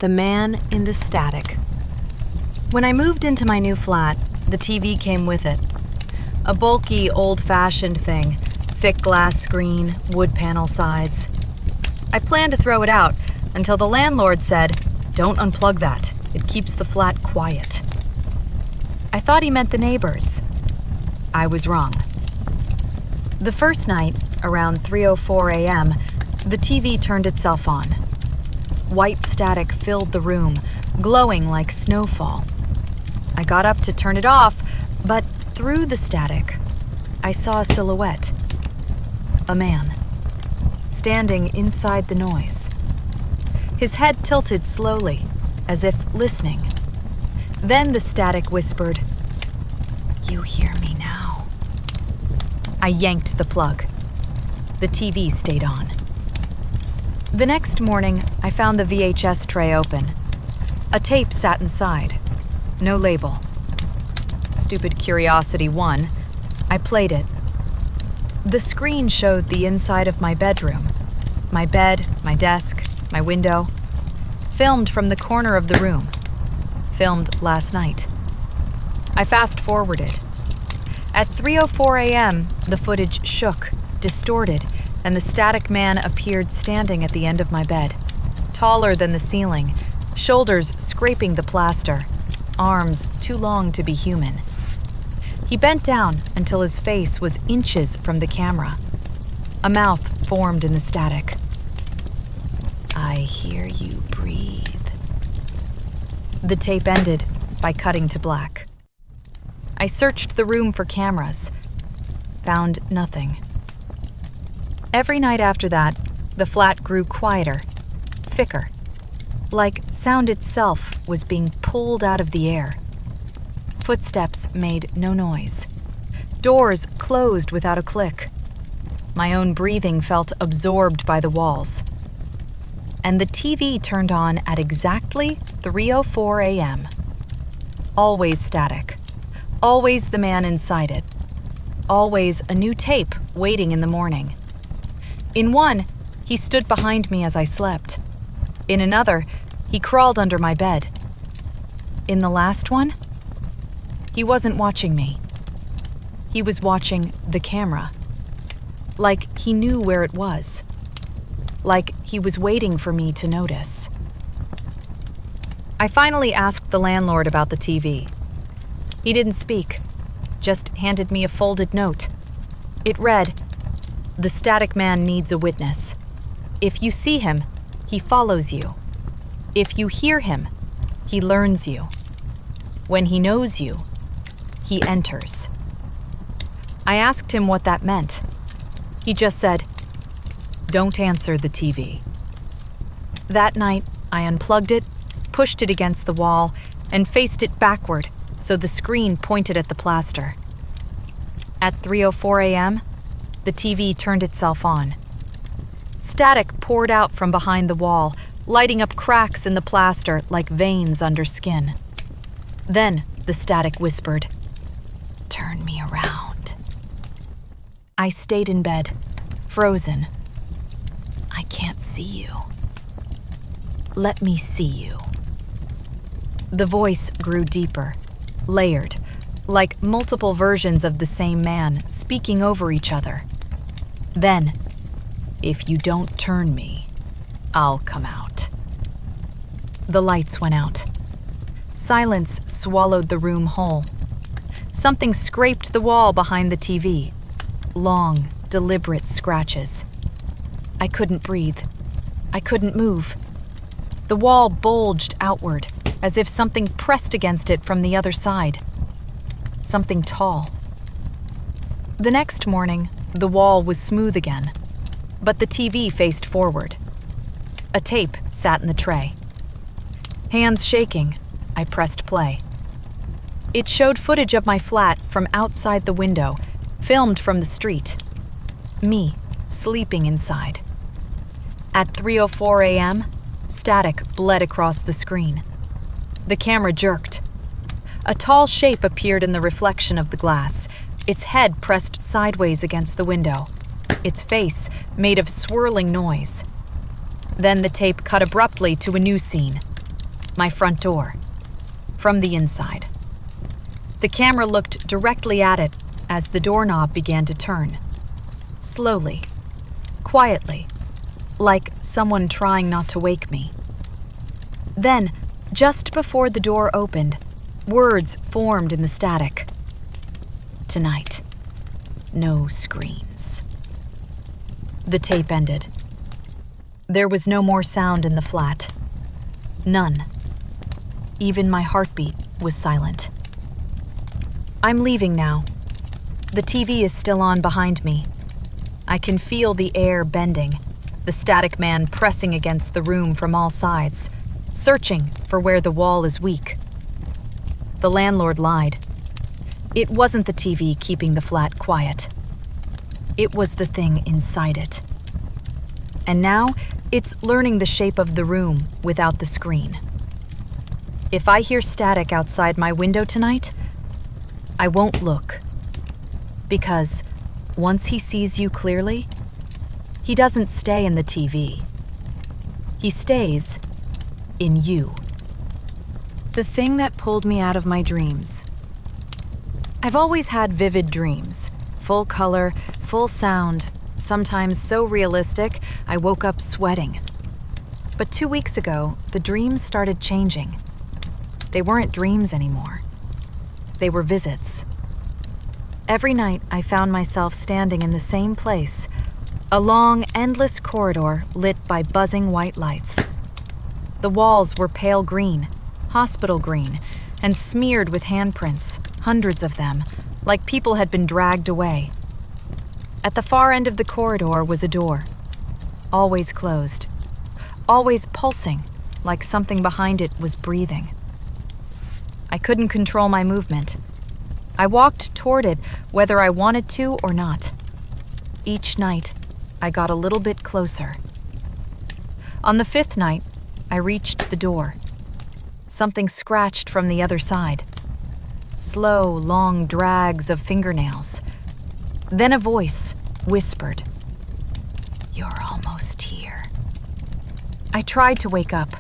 The man in the static. When I moved into my new flat, the TV came with it. A bulky, old-fashioned thing, thick glass screen, wood panel sides. I planned to throw it out until the landlord said, "Don't unplug that. It keeps the flat quiet." I thought he meant the neighbors. I was wrong. The first night, around 3:04 a.m., the TV turned itself on. White static filled the room, glowing like snowfall. I got up to turn it off, but through the static, I saw a silhouette. A man, standing inside the noise. His head tilted slowly, as if listening. Then the static whispered, "You hear me now." I yanked the plug. The TV stayed on. The next morning, I found the VHS tray open. A tape sat inside. No label. Stupid curiosity won. I played it. The screen showed the inside of my bedroom. My bed, my desk, my window. Filmed from the corner of the room. Filmed last night. I fast-forwarded. At 3:04 a.m., the footage shook, distorted, and the static man appeared standing at the end of my bed, taller than the ceiling, shoulders scraping the plaster, arms too long to be human. He bent down until his face was inches from the camera. A mouth formed in the static. "I hear you breathe." The tape ended by cutting to black. I searched the room for cameras. Found nothing. Every night after that, the flat grew quieter, thicker, like sound itself was being pulled out of the air. Footsteps made no noise. Doors closed without a click. My own breathing felt absorbed by the walls. And the TV turned on at exactly 3:04 a.m. Always static. Always the man inside it. Always a new tape waiting in the morning. In one, he stood behind me as I slept. In another, he crawled under my bed. In the last one, he wasn't watching me. He was watching the camera. Like he knew where it was. Like he was waiting for me to notice. I finally asked the landlord about the TV. He didn't speak, just handed me a folded note. It read, "The static man needs a witness. If you see him, he follows you. If you hear him, he learns you. When he knows you, he enters." I asked him what that meant. He just said, "Don't answer the TV." That night, I unplugged it, pushed it against the wall, and faced it backward so the screen pointed at the plaster. At 3:04 a.m., the TV turned itself on. Static poured out from behind the wall, lighting up cracks in the plaster like veins under skin. Then the static whispered, "Turn me around." I stayed in bed, frozen. "I can't see you. Let me see you." The voice grew deeper, layered, like multiple versions of the same man speaking over each other. Then, "If you don't turn me, I'll come out." The lights went out. Silence swallowed the room whole. Something scraped the wall behind the TV. Long, deliberate scratches. I couldn't breathe. I couldn't move. The wall bulged outward, as if something pressed against it from the other side. Something tall. The next morning, the wall was smooth again, but the TV faced forward. A tape sat in the tray. Hands shaking, I pressed play. It showed footage of my flat from outside the window, filmed from the street. Me, sleeping inside. At 3:04 a.m., static bled across the screen. The camera jerked. A tall shape appeared in the reflection of the glass, its head pressed sideways against the window, its face made of swirling noise. Then the tape cut abruptly to a new scene, My front door. From the inside. The camera looked directly at it as the doorknob began to turn. Slowly. Quietly. Like someone trying not to wake me. Then, just before the door opened, words formed in the static. Tonight. No screens. The tape ended. There was no more sound in the flat. None. Even my heartbeat was silent. I'm leaving now. The TV is still on behind me. I can feel the air bending, the static man pressing against the room from all sides, searching for where the wall is weak. The landlord lied. It wasn't the TV keeping the flat quiet. It was the thing inside it. And now, it's learning the shape of the room without the screen. If I hear static outside my window tonight, I won't look. Because once he sees you clearly, he doesn't stay in the TV. He stays in you. The thing that pulled me out of my dreams. I've always had vivid dreams, full color, full sound, sometimes so realistic I woke up sweating. But 2 weeks ago, the dreams started changing. They weren't dreams anymore. They were visits. Every night, I found myself standing in the same place, a long, endless corridor lit by buzzing white lights. The walls were pale green, hospital green, and smeared with handprints, hundreds of them, like people had been dragged away. At the far end of the corridor was a door, always closed, always pulsing, like something behind it was breathing. I couldn't control my movement. I walked toward it whether I wanted to or not. Each night, I got a little bit closer. On the 5th night, I reached the door. Something scratched from the other side. Slow, long drags of fingernails. Then a voice whispered, "You're almost here." I tried to wake up.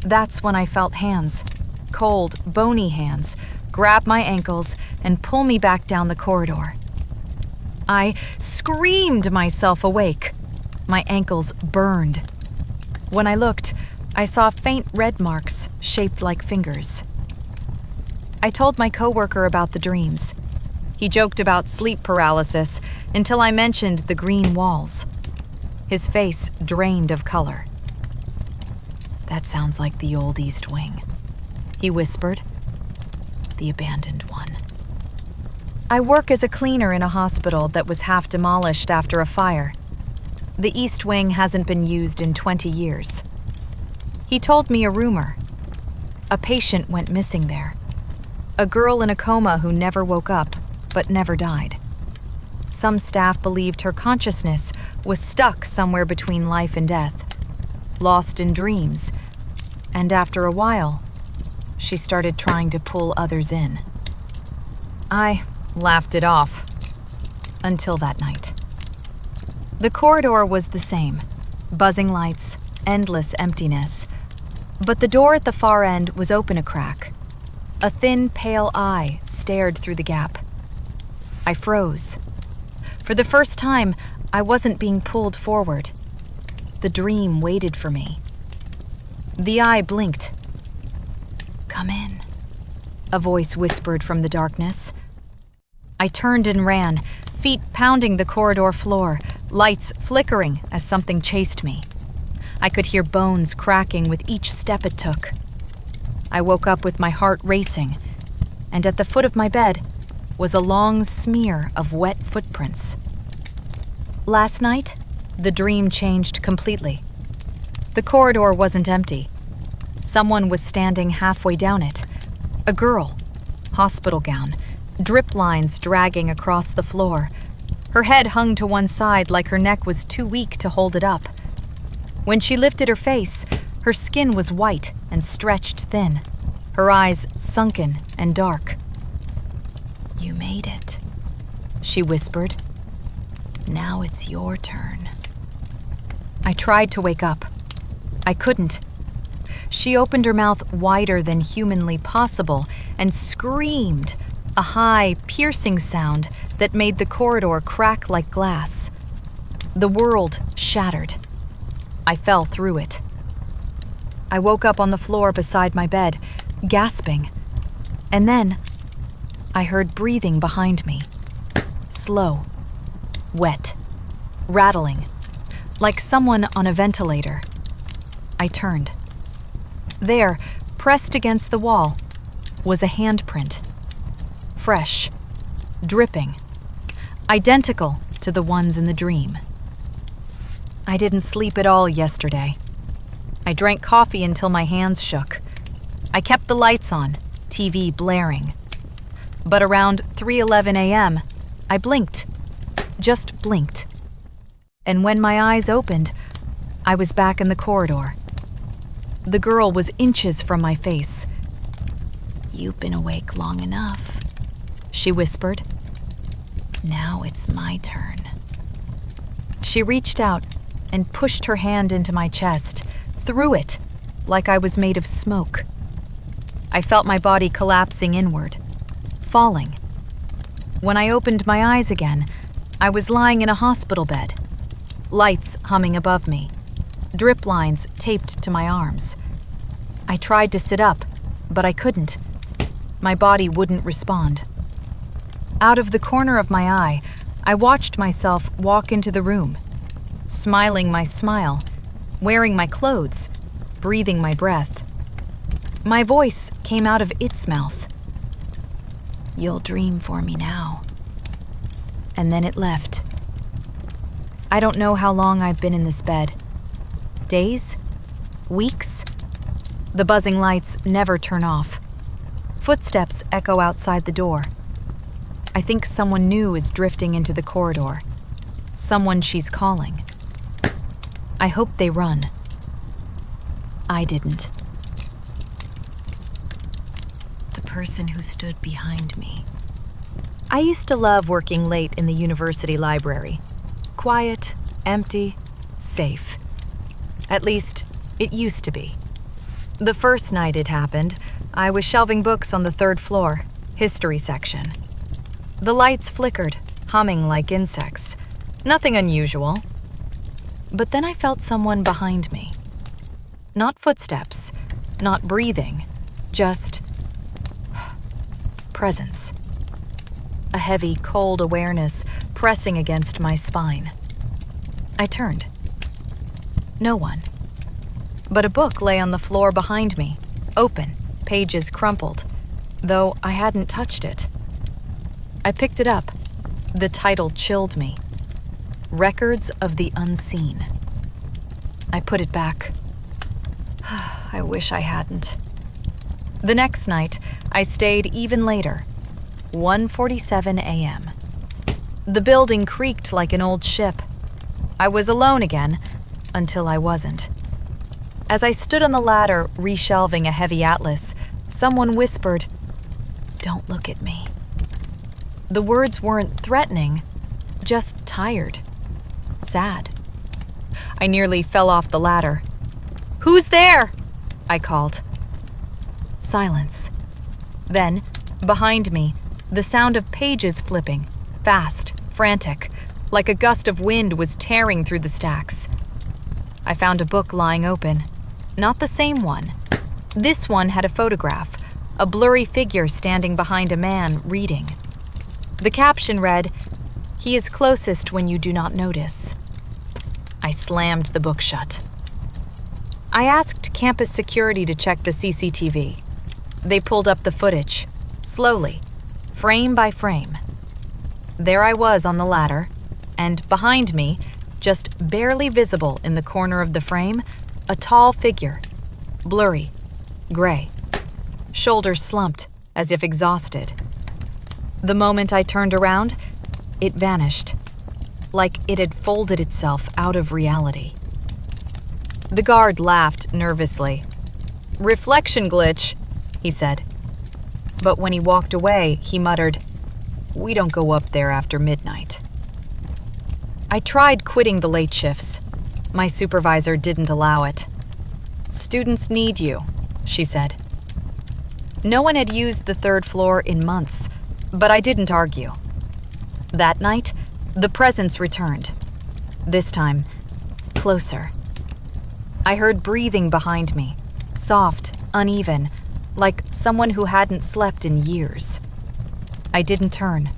That's when I felt hands, cold, bony hands, grab my ankles and pull me back down the corridor. I screamed myself awake. My ankles burned. When I looked, I saw faint red marks shaped like fingers. I told my coworker about the dreams. He joked about sleep paralysis until I mentioned the green walls. His face drained of color. "That sounds like the old East Wing," he whispered. "The abandoned one." I work as a cleaner in a hospital that was half demolished after a fire. The East Wing hasn't been used in 20 years. He told me a rumor. A patient went missing there. A girl in a coma who never woke up, but never died. Some staff believed her consciousness was stuck somewhere between life and death, lost in dreams, and after a while, she started trying to pull others in. I laughed it off, until that night. The corridor was the same, buzzing lights, endless emptiness, but the door at the far end was open a crack. A thin, pale eye stared through the gap. I froze. For the first time, I wasn't being pulled forward. The dream waited for me. The eye blinked. "Come in," a voice whispered from the darkness. I turned and ran, feet pounding the corridor floor, lights flickering as something chased me. I could hear bones cracking with each step it took. I woke up with my heart racing, and at the foot of my bed was a long smear of wet footprints. Last night, the dream changed completely. The corridor wasn't empty. Someone was standing halfway down it. A girl, hospital gown, drip lines dragging across the floor. Her head hung to one side like her neck was too weak to hold it up. When she lifted her face, her skin was white and stretched thin, her eyes sunken and dark. "You made it," she whispered. "Now it's your turn." I tried to wake up. I couldn't. She opened her mouth wider than humanly possible and screamed, a high, piercing sound that made the corridor crack like glass. The world shattered. I fell through it. I woke up on the floor beside my bed, gasping. And then I heard breathing behind me. Slow, wet, rattling, like someone on a ventilator. I turned. There, pressed against the wall, was a handprint. Fresh, dripping, identical to the ones in the dream. I didn't sleep at all yesterday. I drank coffee until my hands shook. I kept the lights on, TV blaring. But around 3:11 a.m., I blinked. Just blinked. And when my eyes opened, I was back in the corridor. The girl was inches from my face. "You've been awake long enough," she whispered. "Now it's my turn." She reached out and pushed her hand into my chest, through it, like I was made of smoke. I felt my body collapsing inward, falling. When I opened my eyes again, I was lying in a hospital bed, lights humming above me, drip lines taped to my arms. I tried to sit up, but I couldn't. My body wouldn't respond. Out of the corner of my eye, I watched myself walk into the room, smiling my smile, wearing my clothes, breathing my breath. My voice came out of its mouth. "You'll dream for me now." And then it left. I don't know how long I've been in this bed. Days? Weeks? The buzzing lights never turn off. Footsteps echo outside the door. I think someone new is drifting into the corridor. Someone she's calling. I hope they run. I didn't. The person who stood behind me. I used to love working late in the university library. Quiet, empty, safe. At least, it used to be. The first night it happened, I was shelving books on the 3rd floor, history section. The lights flickered, humming like insects. Nothing unusual. But then I felt someone behind me. Not footsteps, not breathing, just presence. A heavy, cold awareness pressing against my spine. I turned. No one. But a book lay on the floor behind me, open, pages crumpled, though I hadn't touched it. I picked it up. The title chilled me. Records of the Unseen. I put it back. I wish I hadn't. The next night, I stayed even later. 1:47 a.m. The building creaked like an old ship. I was alone again, until I wasn't. As I stood on the ladder, reshelving a heavy atlas, someone whispered, "Don't look at me." The words weren't threatening, just tired, sad. I nearly fell off the ladder. "Who's there?" I called. Silence. Then, behind me, the sound of pages flipping, fast, frantic, like a gust of wind was tearing through the stacks. I found a book lying open. Not the same one. This one had a photograph, a blurry figure standing behind a man reading. The caption read, "He is closest when you do not notice." I slammed the book shut. I asked campus security to check the CCTV. They pulled up the footage, slowly, frame by frame. There I was on the ladder, and behind me, just barely visible in the corner of the frame, a tall figure, blurry, gray, shoulders slumped as if exhausted. The moment I turned around, it vanished, like it had folded itself out of reality. The guard laughed nervously. "Reflection glitch," he said. But when he walked away, he muttered, "We don't go up there after midnight." I tried quitting the late shifts. My supervisor didn't allow it. "Students need you," she said. No one had used the third floor in months, but I didn't argue. That night, the presence returned. This time, closer. I heard breathing behind me, soft, uneven, like someone who hadn't slept in years. I didn't turn.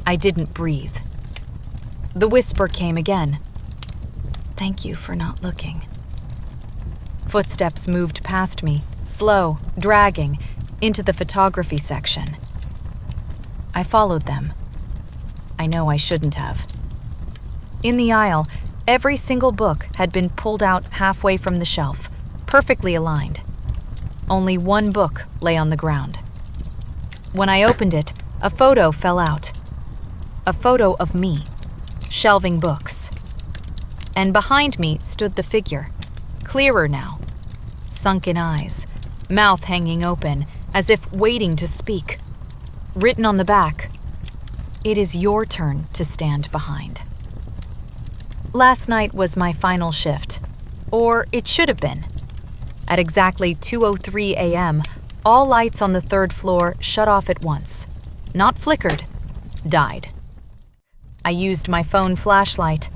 I didn't breathe. The whisper came again. "Thank you for not looking." Footsteps moved past me, slow, dragging, into the photography section. I followed them. I know I shouldn't have. In the aisle, every single book had been pulled out halfway from the shelf, perfectly aligned. Only one book lay on the ground. When I opened it, a photo fell out. A photo of me, shelving books. And behind me stood the figure, clearer now. Sunken eyes, mouth hanging open, as if waiting to speak. Written on the back, "It is your turn to stand behind." Last night was my final shift, or it should have been. At exactly 2:03 a.m., all lights on the third floor shut off at once. Not flickered, died. I used my phone flashlight.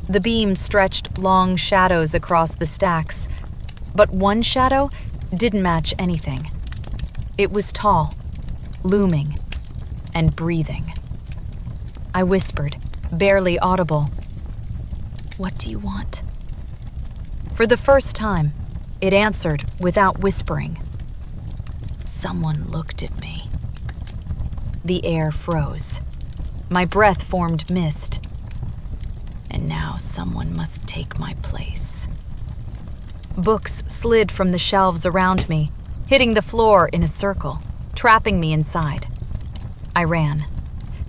The beam stretched long shadows across the stacks, but one shadow didn't match anything. It was tall, looming, and breathing. I whispered, barely audible, "What do you want?" For the first time, it answered without whispering. "Someone looked at me." The air froze. My breath formed mist. "And now someone must take my place." Books slid from the shelves around me, hitting the floor in a circle, trapping me inside. I ran.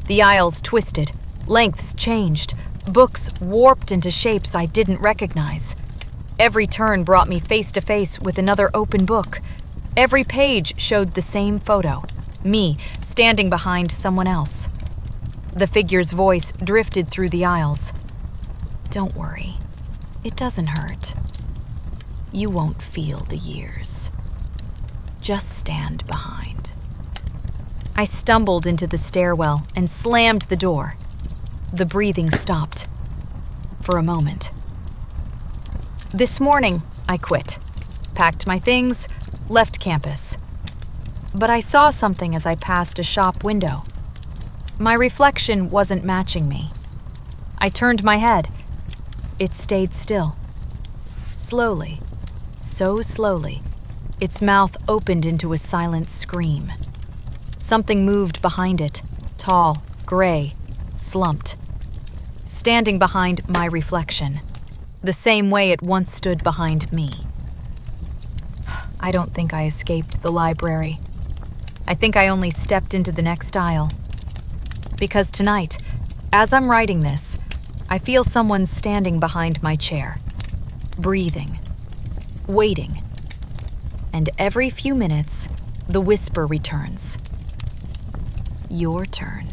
The aisles twisted, lengths changed, books warped into shapes I didn't recognize. Every turn brought me face to face with another open book. Every page showed the same photo, me standing behind someone else. The figure's voice drifted through the aisles. "Don't worry, it doesn't hurt. You won't feel the years. Just stand behind." I stumbled into the stairwell and slammed the door. The breathing stopped. For a moment. This morning, I quit, packed my things, left campus. But I saw something as I passed a shop window. My reflection wasn't matching me. I turned my head. It stayed still. Slowly, so slowly, its mouth opened into a silent scream. Something moved behind it, tall, gray, slumped. Standing behind my reflection, the same way it once stood behind me. I don't think I escaped the library. I think I only stepped into the next aisle. Because tonight, as I'm writing this, I feel someone standing behind my chair, breathing, waiting. And every few minutes, the whisper returns. Your turn.